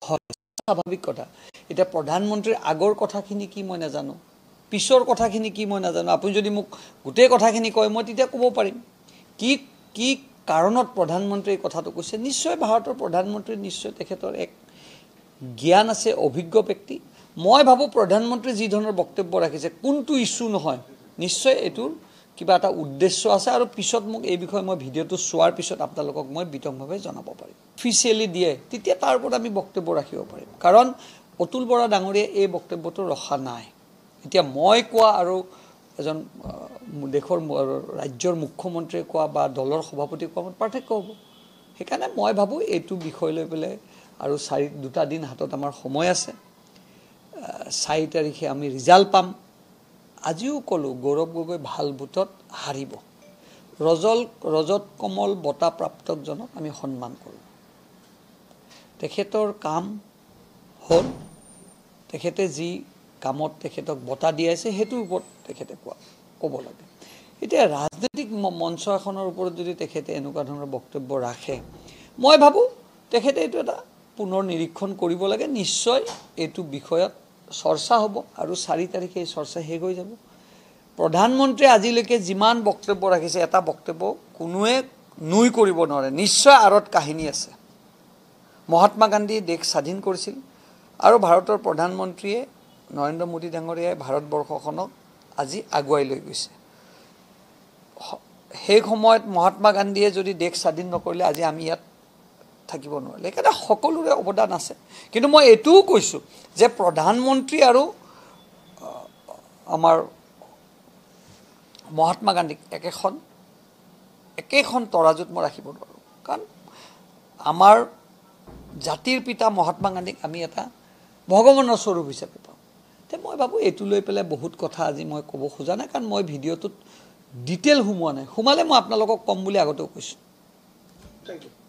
স্বাভাৱিক কথা এটা প্ৰধানমন্ত্ৰীৰ আগৰ কথাখিনি কি মই নাজানো পিছৰ কথাখিনি কি মই নাজানো আপুনি যদি মোক গোটেই কথাখিনি কয় মই তেতিয়া ক'ব পাৰিম কি কি কাৰণত প্ৰধানমন্ত্ৰীৰ কথাটো কৈছে নিশ্চয় ভাৰতৰ প্ৰধানমন্ত্ৰী নিশ্চয় তেখেতৰ এক জ্ঞান আছে অভিজ্ঞ ব্যক্তি মই ভাবো প্ৰধানমন্ত্ৰী যি ধৰণৰ বক্তব্য ৰাখিছে কোনটো ইস্যু নহয় নিশ্চয় এটোৰ কিবা এটা উদ্দেশ্য আছে আৰু পিছত মোক এই বিষয়ে মই ভিডিঅটো চোৱাৰ পিছত আপোনালোকক মই বিতংভাৱে জনাব পাৰিম অফিচিয়েলি দিয়ে তেতিয়া তাৰ ওপৰত আমি বক্তব্য ৰাখিব পাৰিম কাৰণ অতুল বৰা ডাঙৰীয়া এই বক্তব্যটো ৰখা নাই এতিয়া মই কোৱা আৰু এজন দেশৰ ৰাজ্যৰ মুখ্যমন্ত্ৰীয়ে কোৱা বা দলৰ সভাপতি কোৱা পাৰ্থক্য হ'ব সেইকাৰণে মই ভাবো এইটো বিষয় লৈ পেলাই আৰু দুটা দিন হাতত আমাৰ সময় আছে 4 তাৰিখে আমি ৰিজাল্ট পাম আজিও কলো গৌৰৱ গগৈ ভাল ভোটত হাৰিব ৰজত কমল বঁটা প্ৰাপ্তকজনক আমি সন্মান কৰোঁ তেখেতৰ কাম হ'ল তেখেতে যি কামত তেখেতক বঁটা দিয়াইছে হেতুৰ ওপৰত তেখেতে ক'ব লাগে এতিয়া ৰাজনৈতিক মঞ্চ এখনৰ ওপৰত যদি তেখেতে এনেকুৱা ধৰণৰ বক্তব্য ৰাখে মই ভাবো তেখেতে এইটো এটা পুনৰ নিৰীক্ষণ কৰিব লাগে নিশ্চয় এইটো বিষয়ত চৰ্চা হ'ব আৰু 4 তাৰিখে এই চৰ্চা শেষ হৈ যাব প্ৰধানমন্ত্ৰী আজিলৈকে যিমান বক্তব্য ৰাখিছে এটা বক্তব্য কোনোৱে নুই কৰিব নোৱাৰে নিশ্চয় আৰত কাহিনী আছে মহাত্মা গান্ধী দেশ স্বাধীন কৰিছিল আৰু ভাৰতৰ প্ৰধানমন্ত্ৰীয়ে নৰেন্দ্ৰ মোদী ডাঙৰীয়াই ভাৰতবৰ্ষখনক আজি আগুৱাই লৈ গৈছে সেই সময়ত মহাত্মা গান্ধীয়ে যদি দেশ স্বাধীন নকৰিলে আজি আমি ইয়াত থাকিব নোৱাৰিলে সেইকাৰণে সকলোৰে অৱদান আছে কিন্তু মই এটোও কৈছো যে প্ৰধানমন্ত্ৰী আৰু আমাৰ মহাত্মা গান্ধীক একেখন তৰাজুত মই ৰাখিব নোৱাৰো কাৰণ আমাৰ জাতিৰ পিতা মহাত্মা গান্ধীক আমি এটা ভগৱানৰ স্বৰূপ হিচাপে পাওঁ তে মই ভাবো এটো লৈ পেলাই বহুত কথা আজি মই ক'ব খোজা নাই কাৰণ মই ভিডিঅ'টোত ডিটেইল সোমোৱা নাই সোমালে মই আপোনালোকক কম বুলি আগতেও কৈছো থ্যাংক ইউ